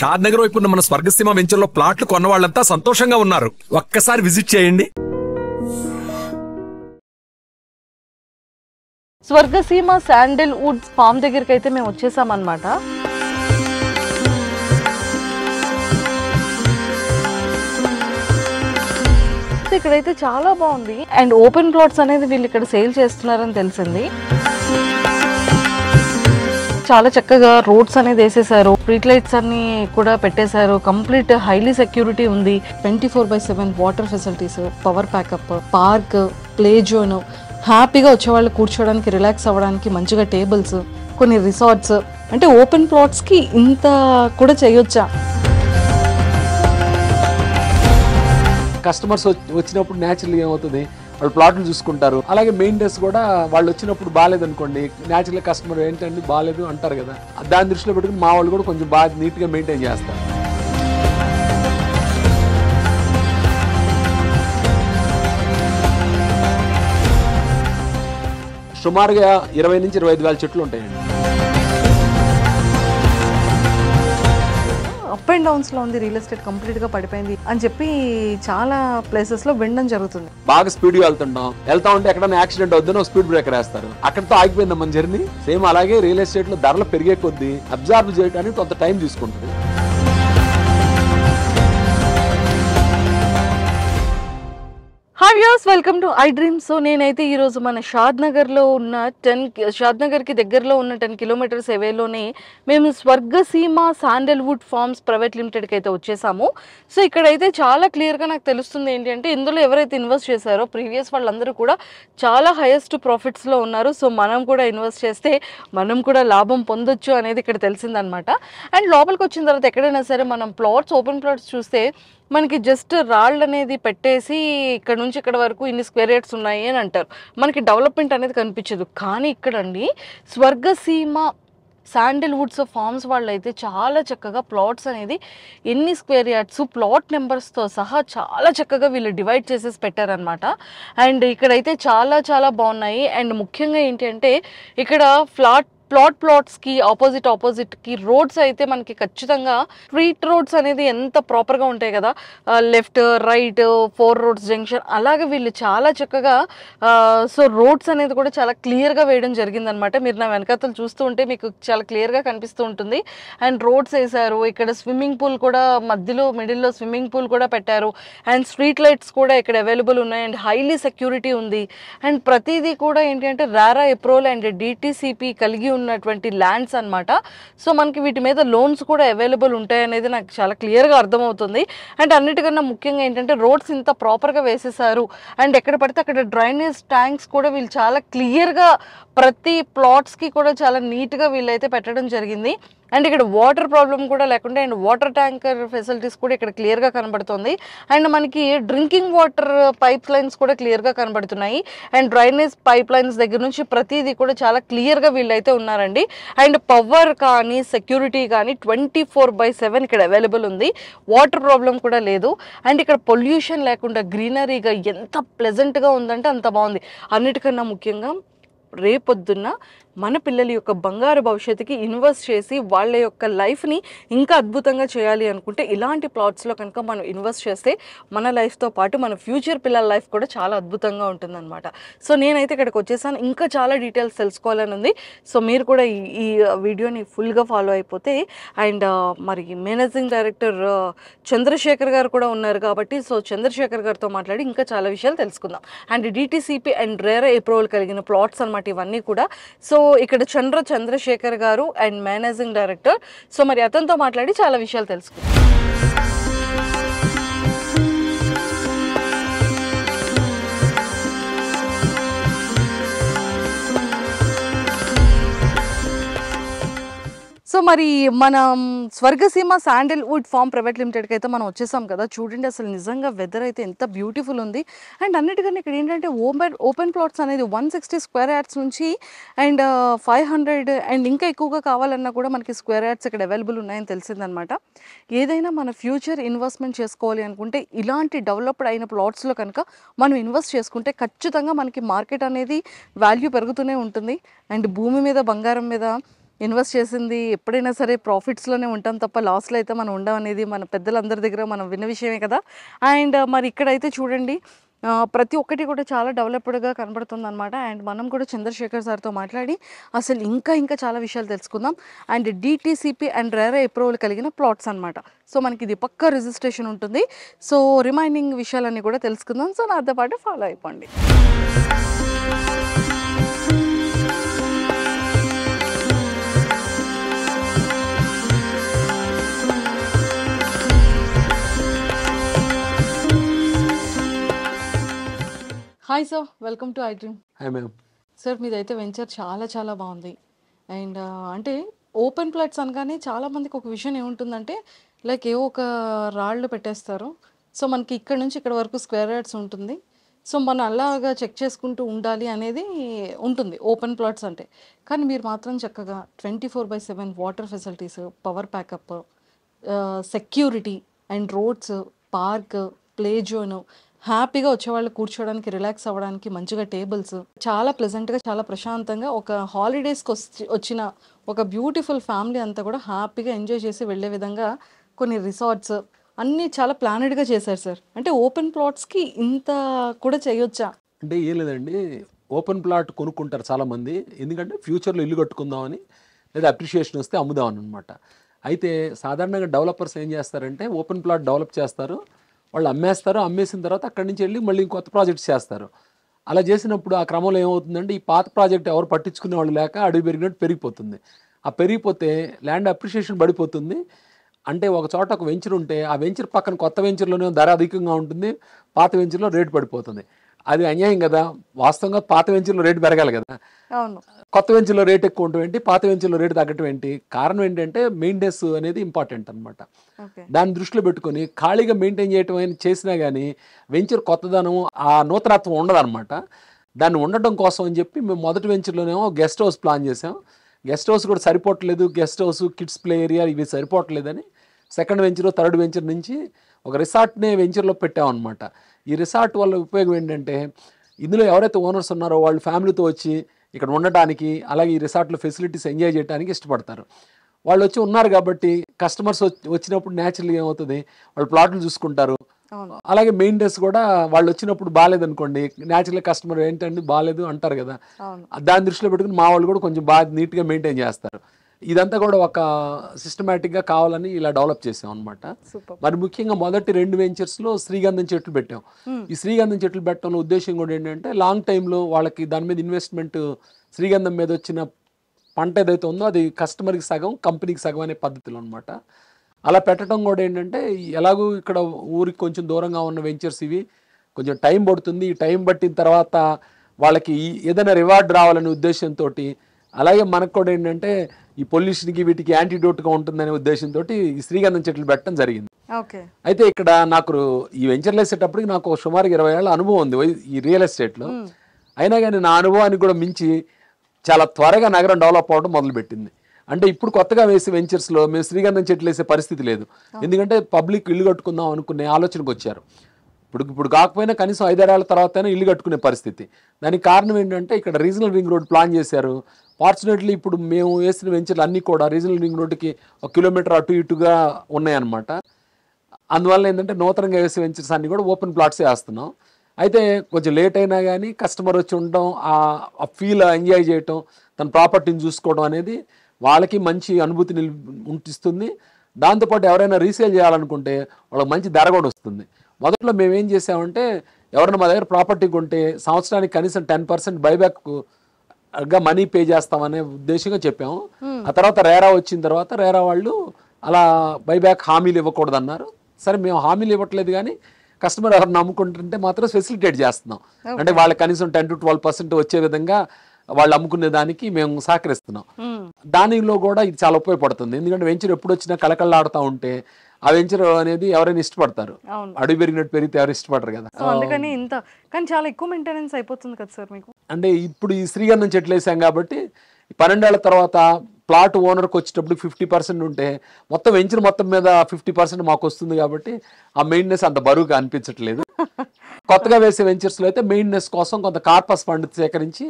షాద్ నగర్ వైపు ఉన్న మన స్వర్గసీమ వెంచర్ లో ప్లాట్లు కొన్న వాళ్ళంతా సంతోషంగా ఉన్నారు. ఒక్కసారి విజిట్ చేయండి. స్వర్గసీమ శాండిల్ వుడ్ ఫామ్ దగ్గరికి అయితే మేము వచ్చేసామన్నమాట. ఇక్కడైతే చాలా బాగుంది అండ్ ఓపెన్ ప్లాట్స్ అనేది వీళ్ళు ఇక్కడ సేల్ చేస్తున్నారని తెలిసింది. చాలా చక్కగా రోడ్స్ అనేది వేసేసారు, స్ట్రీట్ లైట్స్ అన్ని కూడా పెట్టేశారు, కంప్లీట్ హైలీ సెక్యూరిటీ ఉంది, 24/7 water facilities, power backup, park, play zone, హ్యాపీగా వచ్చేవాళ్ళు కూర్చోవడానికి రిలాక్స్ అవ్వడానికి మంచిగా టేబుల్స్, కొన్ని రిసార్ట్స్. అంటే ఓపెన్ ప్లాట్స్కి ఇంత కూడా చేయొచ్చా? కస్టమర్స్ వచ్చినప్పుడు న్యాచురల్గా ఏమవుతుంది, వాళ్ళు ప్లాట్లు చూసుకుంటారు. అలాగే మెయింటెనెన్స్ కూడా వాళ్ళు వచ్చినప్పుడు బాగాలేదు అనుకోండి, న్యాచురల్గా కస్టమర్ ఏంటంటే బాగాలేదు అంటారు కదా, దాని దృష్టిలో పెట్టుకుని మా వాళ్ళు కూడా కొంచెం బాగా నీట్గా మెయింటైన్ చేస్తారు. సుమారుగా 20 నుంచి 25 వేల చెట్లు ఉంటాయండి. అప్ అండ్ డౌన్స్ లో ఉంది, రియల్ ఎస్టేట్ కంప్లీట్ గా పడిపోయింది అని చెప్పి చాలా ప్లేసెస్ లో వినడం జరుగుతుంది. బాగా స్పీడ్ గా వెళ్తా ఉంటే ఎక్కడైనా యాక్సిడెంట్ అవుతుందో స్పీడ్ బ్రేకర్ వేస్తారు, అక్కడితో ఆగిపోయింది మన జర్నీ. సేమ్ అలాగే రియల్ ఎస్టేట్ లో ధరలు పెరిగే కొద్దీ అబ్జర్వ్ చేయడానికి కొంత టైం తీసుకుంటుంది. Hi viewers, welcome to I dreams. So నేనైతే ఈరోజు మన షాద్ నగర్లో ఉన్న షాద్ నగర్కి దగ్గరలో ఉన్న 10 కిలోమీటర్స్ అవేలోనే మేము స్వర్గసీమ శాండల్వుడ్ ఫార్మ్స్ ప్రైవేట్ లిమిటెడ్కి అయితే వచ్చేసాము. సో ఇక్కడైతే చాలా క్లియర్గా నాకు తెలుస్తుంది ఏంటి అంటే, ఇందులో ఎవరైతే ఇన్వెస్ట్ చేశారో ప్రీవియస్ వాళ్ళందరూ కూడా చాలా హైయెస్ట్ ప్రాఫిట్స్లో ఉన్నారు. సో మనం కూడా ఇన్వెస్ట్ చేస్తే మనం కూడా లాభం పొందొచ్చు అనేది ఇక్కడ తెలిసిందనమాట. అండ్ లోపలికి వచ్చిన తర్వాత ఎక్కడైనా సరే మనం ప్లాట్స్, ఓపెన్ ప్లాట్స్ చూస్తే మనకి జస్ట్ రాళ్ళు అనేది పెట్టేసి ఇక్కడ నుంచి ఇక్కడ వరకు ఇన్ని స్క్వేర్ యార్డ్స్ ఉన్నాయి అని అంటారు, మనకి డెవలప్మెంట్ అనేది కనిపించదు. కానీ ఇక్కడండి స్వర్గసీమ శాండిల్వుడ్స్ ఫార్మ్స్ వాళ్ళు అయితే చాలా చక్కగా ప్లాట్స్ అనేది ఎన్ని స్క్వేర్ యార్డ్స్, ప్లాట్ నెంబర్స్తో సహా చాలా చక్కగా వీళ్ళు డివైడ్ చేసేసి పెట్టారనమాట. అండ్ ఇక్కడైతే చాలా చాలా బాగున్నాయి. అండ్ ముఖ్యంగా ఏంటి అంటే, ఇక్కడ ప్లాట్స్కి ఆపోజిట్కి రోడ్స్ అయితే మనకి ఖచ్చితంగా స్ట్రీట్ రోడ్స్ అనేది ఎంత ప్రాపర్గా ఉంటాయి కదా, లెఫ్ట్ రైట్ 4 రోడ్స్ జంక్షన్, అలాగే వీళ్ళు చాలా చక్కగా సో రోడ్స్ అనేది కూడా చాలా క్లియర్గా వేయడం జరిగిందనమాట. మీరు నా వెనకాతలు చూస్తూ ఉంటే మీకు చాలా క్లియర్గా కనిపిస్తూ ఉంటుంది. అండ్ రోడ్స్ వేశారు, ఇక్కడ స్విమ్మింగ్ పూల్ కూడా మిడిల్లో స్విమ్మింగ్ పూల్ కూడా పెట్టారు. అండ్ స్ట్రీట్ లైట్స్ కూడా ఇక్కడ అవైలబుల్ ఉన్నాయి. అండ్ హైలీ సెక్యూరిటీ ఉంది. అండ్ ప్రతిదీ కూడా ఏంటి అంటే రారా ఎప్రోల్ అండ్ డిటిసిపి కలిగి ఉన్నటువంటి ల్యాండ్స్ అన్నమాట. సో మనకి వీటి మీద లోన్స్ కూడా అవైలబుల్ ఉంటాయి అనేది నాకు చాలా క్లియర్గా అర్థమవుతుంది. అండ్ అన్నిటికన్నా ముఖ్యంగా ఏంటంటే రోడ్స్ ఇంత ప్రాపర్గా వేసేసారు. అండ్ ఎక్కడ పడితే అక్కడ డ్రైనేజ్ ట్యాంక్స్ కూడా వీళ్ళు చాలా క్లియర్గా ప్రతి ప్లాట్స్కి కూడా చాలా నీట్గా వీళ్ళైతే పెట్టడం జరిగింది. అండ్ ఇక్కడ వాటర్ ప్రాబ్లం కూడా లేకుండా అండ్ వాటర్ ట్యాంకర్ ఫెసిలిటీస్ కూడా ఇక్కడ క్లియర్గా కనబడుతుంది. అండ్ మనకి డ్రింకింగ్ వాటర్ పైప్ లైన్స్ కూడా క్లియర్గా కనబడుతున్నాయి. అండ్ డ్రైనేజ్ పైప్ లైన్స్ దగ్గర నుంచి ప్రతిదీ కూడా చాలా క్లియర్గా వీళ్ళైతే ఉన్నారండి. అండ్ పవర్ కానీ సెక్యూరిటీ కానీ 24/7 ఇక్కడ అవైలబుల్ ఉంది. వాటర్ ప్రాబ్లం కూడా లేదు. అండ్ ఇక్కడ పొల్యూషన్ లేకుండా గ్రీనరీగా ఎంత ప్లెజెంట్గా ఉందంటే అంత బాగుంది. అన్నిటికన్నా ముఖ్యంగా రేపొద్దున్న మన పిల్లల యొక్క బంగారు భవిష్యత్తుకి ఇన్వెస్ట్ చేసి వాళ్ళ యొక్క లైఫ్ని ఇంకా అద్భుతంగా చేయాలి అనుకుంటే ఇలాంటి ప్లాట్స్లో కనుక మనం ఇన్వెస్ట్ చేస్తే మన లైఫ్తో పాటు మన ఫ్యూచర్ పిల్లల లైఫ్ కూడా చాలా అద్భుతంగా ఉంటుందన్నమాట. సో నేనైతే ఇక్కడికి వచ్చేసాను, ఇంకా చాలా డీటెయిల్స్ తెలుసుకోవాలని ఉంది. సో మీరు కూడా ఈ వీడియోని ఫుల్గా ఫాలో అయిపోతే, అండ్ మరి మేనేజింగ్ డైరెక్టర్ చంద్రశేఖర్ గారు కూడా ఉన్నారు కాబట్టి సో చంద్రశేఖర్ గారితో మాట్లాడి ఇంకా చాలా విషయాలు తెలుసుకుందాం. And DTCP and RERA approval కలిగిన ప్లాట్స్ అనమాట ఇవన్నీ కూడా. సో ఇక్కడ చంద్రశేఖర్ గారు అండ్ మేనేజింగ్ డైరెక్టర్, సో మరి అతనితో మాట్లాడి చాలా విషయాలు తెలుసుకుందాం. సో మరి మనం స్వర్గసీమ శాండిల్వుడ్ ఫార్మ్ ప్రైవేట్ లిమిటెడ్కి అయితే మనం వచ్చేసాం కదా. చూడండి అసలు నిజంగా వెదర్ అయితే ఎంత బ్యూటిఫుల్ ఉంది. అండ్ అన్నిటికన్నా ఇక్కడ ఏంటంటే ఓపెన్ ప్లాట్స్ అనేది 160 స్క్వేర్ యార్డ్స్ నుంచి అండ్ 500 అండ్ ఇంకా ఎక్కువగా కావాలన్నా కూడా మనకి స్క్వేర్ యార్డ్స్ ఇక్కడ అవైలబుల్ ఉన్నాయని తెలిసిందనమాట. ఏదైనా మన ఫ్యూచర్ ఇన్వెస్ట్మెంట్ చేసుకోవాలి అనుకుంటే ఇలాంటి డెవలప్డ్ అయిన ప్లాట్స్లో కనుక మనం ఇన్వెస్ట్ చేసుకుంటే ఖచ్చితంగా మనకి మార్కెట్ అనేది వాల్యూ పెరుగుతూనే ఉంటుంది. అండ్ భూమి మీద బంగారం మీద ఇన్వెస్ట్ చేసింది ఎప్పుడైనా సరే ప్రాఫిట్స్లోనే ఉంటాం తప్ప లాస్లో అయితే మనం ఉండం అనేది మన పెద్దలందరి దగ్గర మనం విన్న విషయమే కదా. అండ్ మరి ఇక్కడైతే చూడండి ప్రతి ఒక్కటి కూడా చాలా డెవలప్డ్గా కనబడుతుంది అనమాట. అండ్ మనం కూడా చంద్రశేఖర్ సార్తో మాట్లాడి అసలు ఇంకా చాలా విషయాలు తెలుసుకుందాం. And DTCP and RERA approval కలిగిన ప్లాట్స్ అనమాట. సో మనకి ఇది పక్కా రిజిస్ట్రేషన్ ఉంటుంది. సో రిమైనింగ్ విషయాలన్నీ కూడా తెలుసుకుందాం. సో నాతో పాటు ఫాలో అయిపోండి. Hi sir, welcome to iDream. Hi ma'am. Sir మీదైతే వెంచర్ చాలా బాగుంది. అండ్ అంటే ఓపెన్ ప్లాట్స్ అనగానే చాలామందికి ఒక విషయం ఏముంటుందంటే లైక్ ఏవో ఒక రాళ్ళు పెట్టేస్తారు. సో మనకి ఇక్కడ నుంచి ఇక్కడ వరకు స్క్వేర్ యార్డ్స్ ఉంటుంది. సో మనం అలాగా చెక్ చేసుకుంటూ ఉండాలి అనేది ఉంటుంది ఓపెన్ ప్లాట్స్ అంటే. కానీ మీరు మాత్రం చక్కగా 24/7 water facilities, power backup, security and roads, park, play zone, హ్యాపీగా వచ్చేవాళ్ళు కూర్చోవడానికి, రిలాక్స్ అవ్వడానికి మంచిగా టేబుల్స్, చాలా ప్లెజెంట్గా చాలా ప్రశాంతంగా ఒక హాలిడేస్కి వచ్చిన ఒక బ్యూటిఫుల్ ఫ్యామిలీ అంతా కూడా హ్యాపీగా ఎంజాయ్ చేసి వెళ్ళే విధంగా కొన్ని రిసార్ట్స్ అన్నీ చాలా ప్లానెడ్గా చేశారు సార్. అంటే ఓపెన్ ప్లాట్స్కి ఇంత కూడా చేయొచ్చా? అంటే ఏం లేదండి, ఓపెన్ ప్లాట్ కొనుక్కుంటారు చాలామంది. ఎందుకంటే ఫ్యూచర్లో ఇల్లు కట్టుకుందామని లేదా అప్రిషియేషన్ వస్తే అమ్ముదామని అనమాట. అయితే సాధారణంగా డెవలపర్స్ ఏం చేస్తారంటే ఓపెన్ ప్లాట్ డెవలప్ చేస్తారు, వాళ్ళు అమ్మేస్తారు, అమ్మేసిన తర్వాత అక్కడి నుంచి వెళ్ళి మళ్ళీ కొత్త ప్రాజెక్ట్స్ చేస్తారు. అలా చేసినప్పుడు ఆ క్రమంలో ఏమవుతుందంటే ఈ పాత ప్రాజెక్ట్ ఎవరు పట్టించుకునే వాళ్ళు లేక అడుగు పెరిగినట్టు పెరిగిపోతుంది. ఆ పెరిగిపోతే ల్యాండ్ అప్రిషియేషన్ పడిపోతుంది. అంటే ఒక చోట ఒక వెంచర్ ఉంటే ఆ వెంచర్ పక్కన కొత్త వెంచర్లోనే ధర అధికంగా ఉంటుంది, పాత వెంచర్లో రేటు పడిపోతుంది. అది అన్యాయం కదా. వాస్తవంగా పాత వెంచర్లో రేటు పెరగాలి కదా, అవును. కొత్త వెంచర్లో రేట్ ఎక్కువ ఉండటం ఏంటి, పాత వెంచర్లో రేటు తగ్గటం ఏంటి? కారణం ఏంటంటే మెయింటెనెన్స్ అనేది ఇంపార్టెంట్ అనమాట. దాన్ని దృష్టిలో పెట్టుకొని ఖాళీగా మెయింటైన్ చేయటం అని చేసినా కానీ వెంచర్ కొత్తదనం, ఆ నూతనత్వం ఉండదన్నమాట. దాన్ని ఉండటం కోసం అని చెప్పి మేము మొదటి వెంచర్లోనేమో గెస్ట్ హౌస్ ప్లాన్ చేసాం. గెస్ట్ హౌస్ కూడా సరిపోవట్లేదు, guest house, kids play area ఇవి సరిపోవట్లేదని సెకండ్ వెంచర్, థర్డ్ వెంచర్ నుంచి ఒక రిసార్ట్నే వెంచర్లో పెట్టామన్నమాట. ఈ రిసార్ట్ వల్ల ఉపయోగం ఏంటంటే ఇందులో ఎవరైతే ఓనర్స్ ఉన్నారో వాళ్ళు ఫ్యామిలీతో వచ్చి ఇక్కడ ఉండటానికి, అలాగే ఈ రిసార్ట్లో ఫెసిలిటీస్ ఎంజాయ్ చేయడానికి ఇష్టపడతారు. వాళ్ళు వచ్చి ఉన్నారు కాబట్టి కస్టమర్స్ వచ్చినప్పుడు న్యాచురల్గా ఏమవుతుంది, వాళ్ళు ప్లాట్లు చూసుకుంటారు. అలాగే మెయింటెనెన్స్ కూడా వాళ్ళు వచ్చినప్పుడు బాగాలేదనుకోండి, న్యాచురల్గా కస్టమర్ ఏంటండి బాగాలేదు అంటారు కదా, దాన్ని దృష్టిలో పెట్టుకుని మా వాళ్ళు కూడా కొంచెం బాగా నీట్గా మెయింటైన్ చేస్తారు. ఇదంతా కూడా ఒక సిస్టమేటిక్గా కావాలని ఇలా డెవలప్ చేసాం అనమాట. మరి ముఖ్యంగా మొదటి 2 వెంచర్స్లో శ్రీగంధం చెట్లు పెట్టాం. ఈ శ్రీగంధం చెట్లు పెట్టడంలో ఉద్దేశం కూడా ఏంటంటే లాంగ్ టైంలో వాళ్ళకి దాని మీద ఇన్వెస్ట్మెంట్, శ్రీగంధం మీద వచ్చిన పంట ఏదైతే ఉందో అది కస్టమర్కి సగం, కంపెనీకి సగం అనే పద్ధతిలో అనమాట. అలా పెట్టడం కూడా ఏంటంటే ఎలాగూ ఇక్కడ ఊరికి కొంచెం దూరంగా ఉన్న వెంచర్స్ ఇవి కొంచెం టైం పడుతుంది. ఈ టైం పట్టిన తర్వాత వాళ్ళకి ఏదైనా రివార్డ్ రావాలనే ఉద్దేశంతో, అలాగే మనకు కూడా ఏంటంటే ఈ పొల్యూషన్కి వీటికి యాంటీడోట్గా ఉంటుందనే ఉద్దేశంతో ఈ శ్రీగంధం చెట్లు పెట్టడం జరిగింది. అయితే ఇక్కడ నాకు ఈ వెంచర్లు వేసేటప్పటికి నాకు సుమారు 20 ఏళ్ళ అనుభవం ఉంది ఈ రియల్ ఎస్టేట్లో. అయినా కానీ నా అనుభవానికి కూడా మించి చాలా త్వరగా నగరం డెవలప్ అవ్వడం మొదలుపెట్టింది. అంటే ఇప్పుడు కొత్తగా వేసే వెంచర్స్లో మేము శ్రీగంధం చెట్లు వేసే పరిస్థితి లేదు. ఎందుకంటే పబ్లిక్ ఇల్లు కట్టుకుందాం అనుకునే ఆలోచనకు వచ్చారు. ఇప్పుడు కాకపోయినా కనీసం 5-6 ఏళ్ల తర్వాత ఇల్లు కట్టుకునే పరిస్థితి. దానికి కారణం ఏంటంటే ఇక్కడ రీజనల్ రింగ్ రోడ్ ప్లాన్ చేశారు. ఫార్చునేట్లీ ఇప్పుడు మేము వేసిన వెంచర్లు అన్నీ కూడా రీజనల్ రింగ్ రోడ్డుకి 1 కిలోమీటర్ అటు ఇటుగా ఉన్నాయన్నమాట. అందువల్ల ఏంటంటే నూతనంగా వేసే వెంచర్స్ అన్నీ కూడా ఓపెన్ ప్లాట్సే వేస్తున్నాం. అయితే కొంచెం లేట్ అయినా కానీ కస్టమర్ వచ్చి ఉండటం, ఆ ఫీల్ ఎంజాయ్ చేయటం, తన ప్రాపర్టీని చూసుకోవడం అనేది వాళ్ళకి మంచి అనుభూతిని ఉంటిస్తుంది. దాంతోపాటు ఎవరైనా రీసేల్ చేయాలనుకుంటే వాళ్ళకి మంచి ధర కూడా వస్తుంది. మొదట్లో మేము ఏం చేసామంటే ఎవరైనా మా దగ్గర ప్రాపర్టీ కొంటే సంవత్సరానికి కనీసం 10% బైబ్యాక్గా మనీ పే చేస్తామనే ఉద్దేశంగా చెప్పాము. ఆ తర్వాత రేరా వచ్చిన తర్వాత రేరా వాళ్ళు అలా బైబ్యాక్ హామీలు ఇవ్వకూడదు అన్నారు. సరే మేము హామీలు ఇవ్వట్లేదు కానీ కస్టమర్ ఎవరు నమ్ముకుంటుంటే మాత్రం ఫెసిలిటేట్ చేస్తున్నాం. అంటే వాళ్ళకి కనీసం 10 to 12% వచ్చే విధంగా వాళ్ళు అమ్ముకునే దానికి మేము సహకరిస్తున్నాం. దానిలో కూడా ఇది చాలా ఉపయోగపడుతుంది. ఎందుకంటే వెంచర్ ఎప్పుడు వచ్చినా కళకళలాడుతూ ఉంటే ఆ వెంచర్ అనేది ఎవరైనా ఇష్టపడతారు. అడుగు పెరిగినట్టు పెరిగితే ఎవరు ఇష్టపడరు కదా. అందుకని ఇంత కానీ చాలా ఎక్కువ మెయింటెనెన్స్ అయిపోతుంది కదా సార్ మీకు. అంటే ఇప్పుడు ఈ శ్రీగంధం చెట్లు వేసాం కాబట్టి 12 ఏళ్ల తర్వాత ప్లాట్ ఓనర్కి వచ్చేటప్పుడు 50% ఉంటే మొత్తం వెంచర్ మొత్తం మీద 50% మాకు వస్తుంది కాబట్టి ఆ మెయింటెనెన్స్ అంత బరువుగా అనిపించట్లేదు. కొత్తగా వేసే వెంచర్స్లో అయితే మెయింటెనెన్స్ కోసం కొంత కార్పస్ ఫండ్ సేకరించి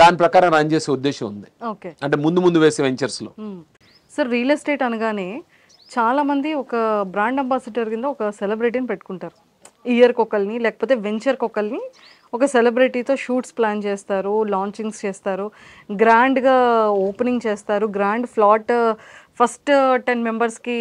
దాని ప్రకారం రన్ చేసే ఉద్దేశం ఉంది. ఓకే. అంటే ముందు వేసే వెంచర్స్లో. సార్ రియల్ ఎస్టేట్ అనగానే చాలా మంది ఒక బ్రాండ్ అంబాసిడర్ కింద ఒక సెలబ్రిటీని పెట్టుకుంటారు. ఇయర్కి ఒకరిని లేకపోతే వెంచర్కి ఒకరిని ఒక సెలబ్రిటీతో షూట్స్ ప్లాన్ చేస్తారు, లాంచింగ్స్ చేస్తారు, గ్రాండ్గా ఓపెనింగ్ చేస్తారు, గ్రాండ్ ఫ్లాట్ ఫస్ట్ 10 మెంబర్స్కి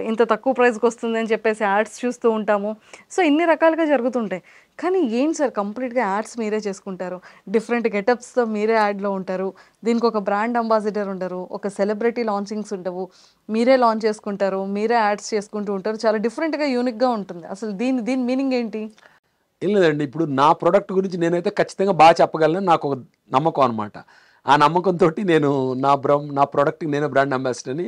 ఇంత తక్కువ ప్రైస్కి వస్తుంది అని చెప్పేసి యాడ్స్ చూస్తూ ఉంటాము. సో ఇన్ని రకాలుగా జరుగుతుంటాయి. కానీ ఏం సార్ కంప్లీట్గా యాడ్స్ మీరే చేసుకుంటారు, డిఫరెంట్ గెటప్స్తో మీరే యాడ్లో ఉంటారు, దీనికి ఒక బ్రాండ్ అంబాసిడర్ ఉండరు, ఒక సెలబ్రిటీ లాంచింగ్స్ ఉండవు, మీరే లాంచ్ చేసుకుంటారు, మీరే యాడ్స్ చేసుకుంటూ ఉంటారు, చాలా డిఫరెంట్గా యూనిక్గా ఉంటుంది. అసలు దీని మీనింగ్ ఏంటి? ఏం లేదండి, ఇప్పుడు నా ప్రోడక్ట్ గురించి నేనైతే ఖచ్చితంగా బాగా చెప్పగలను, నాకు ఒక నమ్మకం అనమాట. ఆ నమ్మకంతో నేను నా ప్రోడక్ట్కి నేనే బ్రాండ్ అంబాసిడర్ని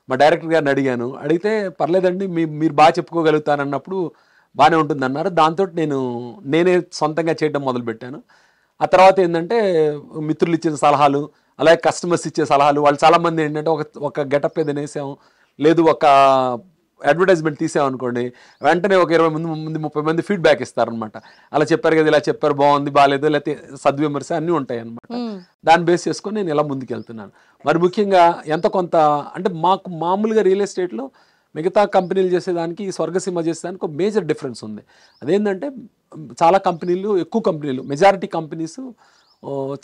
మా డైరెక్టర్ గారిని అడిగితే పర్లేదండి మీరు బాగా చెప్పుకోగలుగుతానన్నప్పుడు బాగానే ఉంటుంది అన్నారు. దాంతో నేనే సొంతంగా చేయడం మొదలుపెట్టాను. ఆ తర్వాత ఏంటంటే మిత్రులు ఇచ్చిన సలహాలు, అలాగే కస్టమర్స్ ఇచ్చే సలహాలు, వాళ్ళు చాలామంది ఏంటంటే ఒక గెటప్ ఏదైనా వేసాము, లేదు ఒక అడ్వర్టైజ్మెంట్ తీసామనుకోండి, వెంటనే ఒక 20 మంది 30 మంది ఫీడ్బ్యాక్ ఇస్తారనమాట. అలా చెప్పారు కదా, ఇలా చెప్పారు, బాగుంది, బాగాలేదు, లేకపోతే సద్విమర్శ అన్నీ ఉంటాయి అనమాట. దాన్ని బేస్ చేసుకొని నేను ఇలా ముందుకు వెళ్తున్నాను. మరి ముఖ్యంగా ఎంత కొంత అంటే మాకు మామూలుగా రియల్ ఎస్టేట్లో మిగతా కంపెనీలు చేసేదానికి ఈ స్వర్గసీమ చేసేదానికి ఒక మేజర్ డిఫరెన్స్ ఉంది. అదేంటంటే చాలా కంపెనీలు, ఎక్కువ కంపెనీలు, మెజారిటీ కంపెనీస్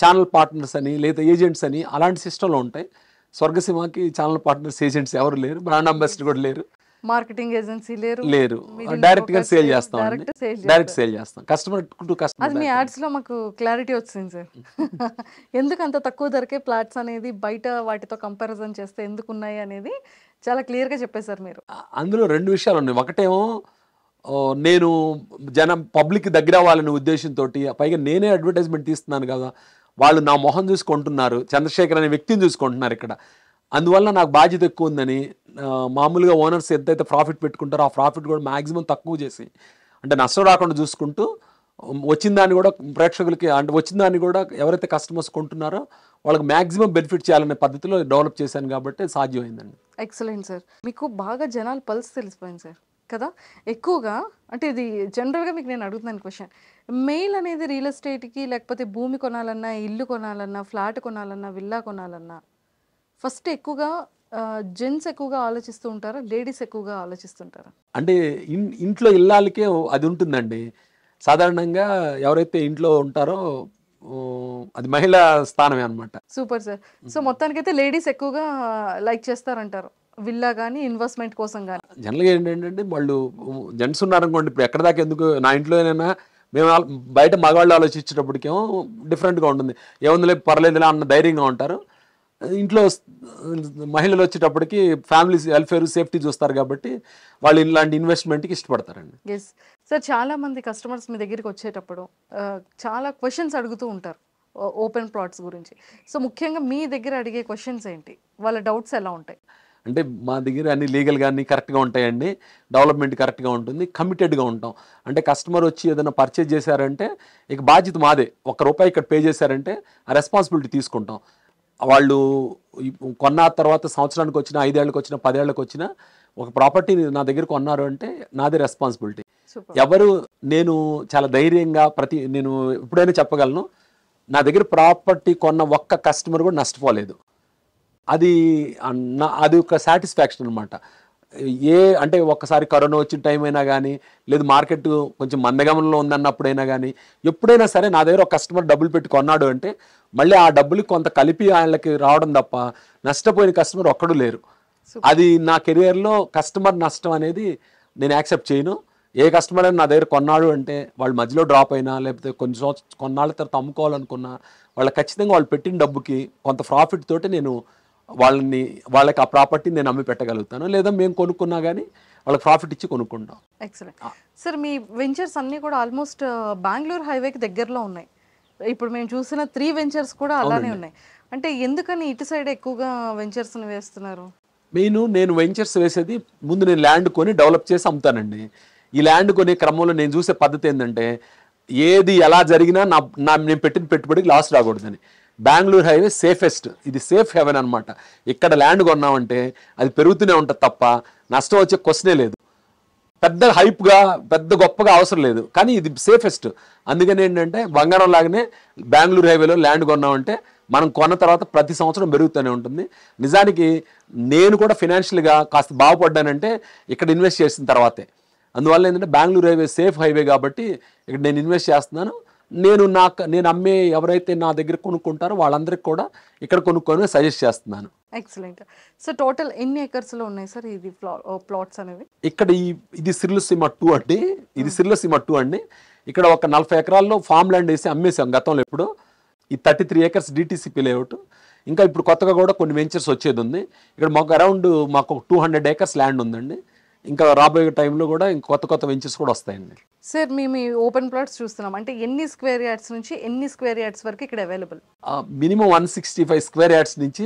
ఛానల్ పార్ట్నర్స్ అని లేదా ఏజెంట్స్ అని అలాంటి సిస్టంలో ఉంటాయి. స్వర్గసీమకి ఛానల్ పార్ట్నర్స్, ఏజెంట్స్ ఎవరు లేరు, బ్రాండ్ అంబాసిడర్ కూడా లేరు, మార్కెటింగ్ ఏజెన్సీ లేరు. డైరెక్ట్ గా సేల్ చేస్తాం, డైరెక్ట్ సేల్ చేస్తాం, కస్టమర్ టు కస్టమర్. అది మీ యాడ్స్ లో మాకు క్లారిటీ వచ్చింది సార్. ఎందుకు అంత తక్కువ ధరకే ప్లాట్స్ అనేది బయట వాటితో కంపారిజన్ చేస్తే ఎందుకు ఉన్నాయి అనేది చాలా క్లియర్ గా చెప్పేశారు మీరు. అందులో 2 విషయాలు ఉన్నాయి. ఒకటేమో నేను పబ్లిక్ దగ్గర అవ్వాలనే ఉద్దేశంతో, పైగా నేనే అడ్వర్టైజ్మెంట్ తీస్తున్నాను కదా, వాళ్ళు నా మొహం చూసుకుంటున్నారు, చంద్రశేఖర్ అనే వ్యక్తిని చూసుకుంటున్నారు ఇక్కడ, అందువల్ల నాకు బాధ్యత ఎక్కువ ఉందని మామూలుగా ఓనర్స్ ఎంతైతే ప్రాఫిట్ పెట్టుకుంటారో ఆ ప్రాఫిట్ కూడా మ్యాక్సిమం తక్కువ చేసి, అంటే నష్టం రాకుండా చూసుకుంటూ వచ్చిన దాన్ని కూడా ప్రేక్షకులకి, అంటే వచ్చిన దాన్ని కూడా ఎవరైతే కస్టమర్స్ కొంటున్నారో వాళ్ళకి మ్యాక్సిమం బెనిఫిట్ చేయాలనే పద్ధతిలో డెవలప్ చేశాను కాబట్టి సాధ్యమైందండి. Excellent sir. మీకు బాగా జనాలు పల్స్ తెలిసిపోయింది సార్ కదా. ఎక్కువగా అంటే ఇది జనరల్గా మీకు నేను అడుగుతున్నాను క్వశ్చన్, మెయిల్ అనేది రియల్ ఎస్టేట్కి లేకపోతే భూమి కొనాలన్నా, ఇల్లు కొనాలన్నా, ఫ్లాట్ కొనాలన్నా, విల్లా కొనాలన్నా ఫస్ట్ ఎక్కువగా జెంట్స్ ఎక్కువగా ఆలోచిస్తూ ఉంటారా, లేడీస్ ఎక్కువగా ఆలోచిస్తుంటారా? అంటే ఇంట్లో ఇల్లాలకే అది ఉంటుందండి. సాధారణంగా ఎవరైతే ఇంట్లో ఉంటారో అది మహిళా స్థానమే అనమాట. Super sir. సో మొత్తానికైతే లేడీస్ ఎక్కువగా లైక్ చేస్తారంటారు విల్లా కానీ ఇన్వెస్ట్మెంట్ కోసం కానీ. జనరల్గా ఏంటంటే వాళ్ళు జెంట్స్ ఉన్నారనుకోండి, ఇప్పుడు ఎక్కడ దాకా ఎందుకు, నా ఇంట్లోనైనా మేము బయట మగవాళ్ళు ఆలోచించేటప్పటికేమో డిఫరెంట్గా ఉంటుంది, ఏముందిలే పర్లేదులే అన్న ధైర్యంగా ఉంటారు. ఇంట్లో మహిళలు వచ్చేటప్పటికి ఫ్యామిలీ వెల్ఫేర్, సేఫ్టీ చూస్తారు కాబట్టి వాళ్ళు ఇలాంటి ఇన్వెస్ట్మెంట్కి ఇష్టపడతారండి. Yes sir. చాలా మంది కస్టమర్స్ మీ దగ్గరికి వచ్చేటప్పుడు చాలా క్వశ్చన్స్ అడుగుతూ ఉంటారు ఓపెన్ ప్లాట్స్ గురించి. సో ముఖ్యంగా మీ దగ్గర అడిగే క్వశ్చన్స్ ఏంటి, వాళ్ళ డౌట్స్ ఎలా ఉంటాయి? అంటే మా దగ్గర అన్ని లీగల్గా అన్ని కరెక్ట్గా ఉంటాయండి, డెవలప్మెంట్ కరెక్ట్గా ఉంటుంది, కమిటెడ్గా ఉంటాం. అంటే కస్టమర్ వచ్చి ఏదైనా పర్చేజ్ చేశారంటే ఇక బాధ్యత మాదే, ₹1 ఇక్కడ పే చేశారంటే ఆ రెస్పాన్సిబిలిటీ తీసుకుంటాం. వాళ్ళు కొన్న తర్వాత సంవత్సరానికి వచ్చినా, 5 ఏళ్ళకి వచ్చినా, 10 ఏళ్ళకి వచ్చినా ఒక ప్రాపర్టీ నా దగ్గర కొన్నారు అంటే నాదే రెస్పాన్సిబిలిటీ. ఎవరు, నేను చాలా ధైర్యంగా నేను ఎప్పుడైనా చెప్పగలను, నా దగ్గర ప్రాపర్టీ కొన్న ఒక్క కస్టమర్ కూడా నష్టపోలేదు. అది ఒక సాటిస్ఫాక్షన్ అనమాట. అంటే ఒక్కసారి కరోనా వచ్చిన టైం అయినా కానీ, లేదు మార్కెట్ కొంచెం మందగమనంలో ఉందన్నప్పుడైనా కానీ, ఎప్పుడైనా సరే నా దగ్గర ఒక కస్టమర్ డబ్బులు పెట్టి కొన్నాడు అంటే మళ్ళీ ఆ డబ్బులు కొంత కలిపి వాళ్ళకి రావడం తప్ప నష్టపోయిన కస్టమర్ ఒక్కడు లేరు. అది నా కెరియర్లో కస్టమర్ నష్టం అనేది నేను యాక్సెప్ట్ చేయను. ఏ కస్టమర్ అయినా నా దగ్గర కొన్నాడు అంటే వాళ్ళు మధ్యలో డ్రాప్ అయినా, లేకపోతే కొన్నాళ్ళ తర్వాత అమ్ముకోవాలనుకున్నా, వాళ్ళకి ఖచ్చితంగా వాళ్ళు పెట్టిన డబ్బుకి కొంత ప్రాఫిట్ తోటి నేను వాళ్ళకి ఆ ప్రాపర్టీని నేను అమ్మి పెట్టగలుగుతాను, లేదా మేము కొనుక్కున్నా కానీ వాళ్ళకి ప్రాఫిట్ ఇచ్చి కొనుక్కుంటాం. Excellent sir. మీ వెంచర్స్ అన్నీ కూడా ఆల్మోస్ట్ బెంగళూరు హైవేకి దగ్గరలో ఉన్నాయి. ఇప్పుడు మేము చూసిన 3 వెంచర్స్ కూడా అలానే ఉన్నాయి. అంటే ఎందుకని ఇటు సైడ్ ఎక్కువగా వెంచర్స్ని వేస్తున్నారు? నేను వెంచర్స్ వేసేది ముందు నేను ల్యాండ్ కొని డెవలప్ చేసి అమ్ముతానండి. ఈ ల్యాండ్ కొనే క్రమంలో నేను చూసే పద్ధతి ఏంటంటే ఏది ఎలా జరిగినా నేను పెట్టిన పెట్టుబడికి లాస్ రాకూడదని. బెంగళూరు హైవే సేఫెస్ట్, ఇది సేఫ్ హెవెన్ అనమాట. ఇక్కడ ల్యాండ్ కొన్నామంటే అది పెరుగుతూనే ఉంటుంది తప్ప నష్టం వచ్చే క్వశ్చనే లేదు. పెద్ద హైప్గా పెద్ద గొప్పగా అవసరం లేదు, కానీ ఇది సేఫెస్ట్. అందుకని ఏంటంటే బంగారం లాగానే బెంగళూరు హైవేలో ల్యాండ్ కొన్నామంటే మనం కొన్న తర్వాత ప్రతి సంవత్సరం పెరుగుతూనే ఉంటుంది. నిజానికి నేను కూడా ఫినాన్షియల్గా కాస్త బాగుపడ్డానంటే ఇక్కడ ఇన్వెస్ట్ చేసిన తర్వాతే. అందువల్ల ఏంటంటే బెంగళూరు హైవే సేఫ్ హైవే కాబట్టి ఇక్కడ నేను ఇన్వెస్ట్ చేస్తున్నాను. నేను అమ్మే ఎవరైతే నా దగ్గర కొనుక్కుంటారో వాళ్ళందరికీ కూడా ఇక్కడ కొనుక్కొని సజెస్ట్ చేస్తున్నాను. ఎక్సలెంట్. సో టోటల్ ఎన్ని ఎకర్స్ లో ఉన్నాయి సార్ ఇది ప్లాట్స్ అనేవి? ఇక్కడ ఇది సిర్లసీమ 2 అండి. ఇది సిర్లసీమ 2 అండి. ఇక్కడ ఒక 40 ఎకరాల్లో ఫామ్ ల్యాండ్ వేసి అమ్మేసాం గతంలో. ఇప్పుడు ఈ 33 ఏకర్స్ డిటిసిపి లేఅవుట్. ఇంకా ఇప్పుడు కొత్తగా కూడా కొన్ని వెంచర్స్ వచ్చేది ఉంది. ఇక్కడ మాకు 200 ఏకర్స్ ల్యాండ్ ఉందండి. ఇంకా రాబోయే టైంలో కూడా ఇంకా కొత్త వెంచర్స్ కూడా వస్తాయండి. సార్ మేము ఓపెన్ ప్లాట్స్ చూస్తున్నాం అంటే ఎన్ని స్క్వేర్ యార్డ్స్ నుంచి ఎన్ని స్క్వేర్ యార్డ్స్ వరకు ఇక్కడ అవైలబుల్? మినిమం 165 స్క్వేర్ యార్డ్స్ నుంచి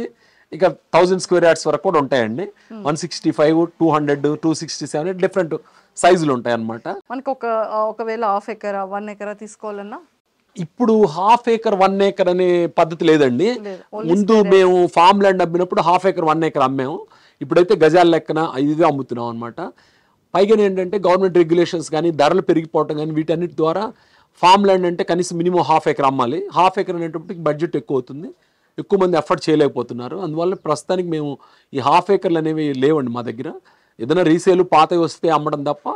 ఇక 1000 స్క్వేర్ యార్డ్స్ వరకు కూడా ఉంటాయండి. 165, 200, 267 డిఫరెంట్ సైజులు ఉంటాయి అన్నమాట. మనకు ఒకవేళ హాఫ్ ఎకరా 1 ఎకరా తీసుకోవాలన్నా ఇప్పుడు హాఫ్ ఏకర్ 1 ఏకర్ అనే పద్ధతి లేదండి. ముందు మేము ఫామ్ ల్యాండ్ అమ్మినప్పుడు హాఫ్ ఏకర్ 1 ఏకర్ అమ్మాము. ఇప్పుడైతే గజాల లెక్కన ఇదిగా అమ్ముతున్నాం అనమాట. పైగా ఏంటంటే గవర్నమెంట్ రెగ్యులేషన్స్ కానీ ధరలు పెరిగిపోవటం కానీ వీటన్నిటి ద్వారా ఫామ్ ల్యాండ్ అంటే కనీసం మినిమం హాఫ్ ఏకర్ అమ్మాలి. హాఫ్ ఏకర్ అనేటప్పటికి బడ్జెట్ ఎక్కువ అవుతుంది, ఎక్కువ మంది ఎఫర్ట్ చేయలేకపోతున్నారు. అందువల్ల ప్రస్తుతానికి మేము ఈ హాఫ్ ఏకర్లు అనేవి లేవండి మా దగ్గర. ఏదైనా రీసేల్ పాతవి వస్తే అమ్మడం తప్ప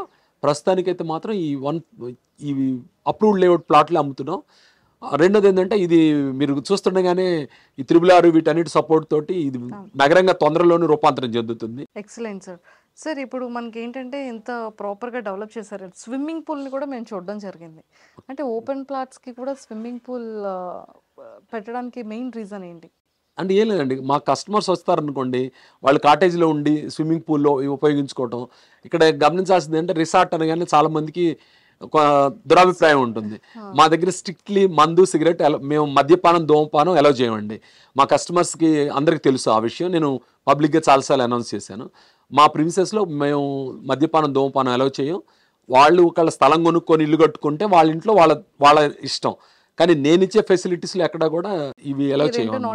ప్రస్తుతానికైతే మాత్రం ఈ అప్రూవ్డ్ లేఅవుట్ ప్లాట్లు అమ్ముతున్నాం. రెండోది ఏంటంటే ఇది మీరు చూస్తుండగానే ఈ 666 వీటన్నిటి సపోర్ట్ తోటి ఇది నగరంగా తొందరలోనే రూపాంతరం చెందుతుంది. Excellent sir. సార్ ఇప్పుడు మనకి ఏంటంటే ఎంత ప్రాపర్గా డెవలప్ చేశారు. స్విమ్మింగ్ పూల్ని కూడా మేము చూడడం జరిగింది. అంటే ఓపెన్ ప్లాట్స్కి కూడా స్విమ్మింగ్ పూల్ పెట్టడానికి మెయిన్ రీజన్ ఏంటి? అంటే ఏం లేదండి, మా కస్టమర్స్ వస్తారనుకోండి, వాళ్ళు కాటేజ్లో ఉండి స్విమ్మింగ్ పూల్లో ఉపయోగించుకోవటం. ఇక్కడ గమనించాల్సింది అంటే రిసార్ట్ అనగానే చాలా మందికి ఒక దురాభిప్రాయం ఉంటుంది. మా దగ్గర స్ట్రిక్ట్లీ మందు సిగరెట్ మేము మద్యపానం ధూమపానం అలౌ చేయమండి. మా కస్టమర్స్కి అందరికీ తెలుసు ఆ విషయం. నేను పబ్లిక్గా చాలాసార్లు అనౌన్స్ చేశాను. మా ప్రిమిసెస్లో మేము మద్యపానం ధూమపానం అలౌ చేయం. వాళ్ళు ఒకళ్ళ స్థలం కొనుక్కొని ఇల్లు కట్టుకుంటే వాళ్ళ ఇంట్లో వాళ్ళ ఇష్టం. కానీ నేను ఇచ్చే ఫెసిలిటీస్లో ఎక్కడ కూడా ఇవి అలౌ చేయం.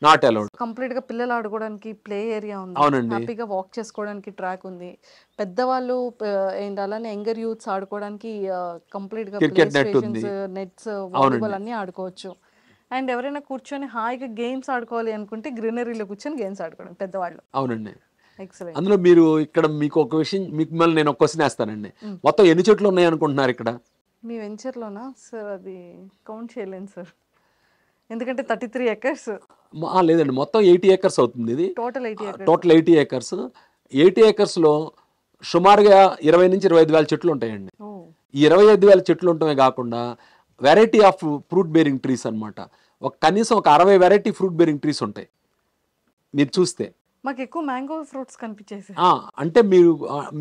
Not allowed. కంప్లీట్ గా పిల్లలు ఆడుకోవడానికి ప్లే ఏరియా ఉంది. అవునండి. హ్యాపీగా వాక్ చేసుకోవడానికి ట్రాక్ ఉంది. పెద్దవాళ్ళు అలానే యంగర్ యూత్స్ ఆడుకోవడానికి కంప్లీట్ గా క్రికెట్ నెట్ ఉంది, నెట్స్, వాలీబాల్ అన్ని ఆడుకోవచ్చు. అండ్ ఎవరైనా కూర్చొని హాయిగా గేమ్స్ ఆడుకోవాలి అనుకుంటే గ్రీనరీలో కూర్చొని గేమ్స్ ఆడుకోవడం పెద్దవాళ్ళు. అవునండి. ఎక్సలెంట్. అందులో మీరు ఇక్కడ మీకు ఒక విషయం, మిమ్మల్ని నేను ఒక క్వశ్చన్ వేస్తానండి. మొత్తం ఎన్ని చెట్లు ఉన్నాయి అనుకుంటున్నారు ఇక్కడ మీ వెంచర్లోనా సార్? అది కౌంట్ చేయలేను సార్, ఎందుకంటే 33 ఎకర్స్. లేదండి, మొత్తం 80 ఏకర్స్ అవుతుంది. ఇది టోటల్ 80 ఎకర్స్. Total 80 acres. 80 ఏకర్స్లో సుమారుగా 20 నుంచి 25 వేల చెట్లు ఉంటాయండి. ఈ 25 వేల చెట్లు ఉండటమే కాకుండా variety of fruit bearing trees అనమాట. కనీసం ఒక 60 వెరైటీ ఫ్రూట్ బేరింగ్ ట్రీస్ ఉంటాయి. మీరు చూస్తే మాకు ఎక్కువ మ్యాంగో ఫ్రూట్స్ కనిపించేసి. అంటే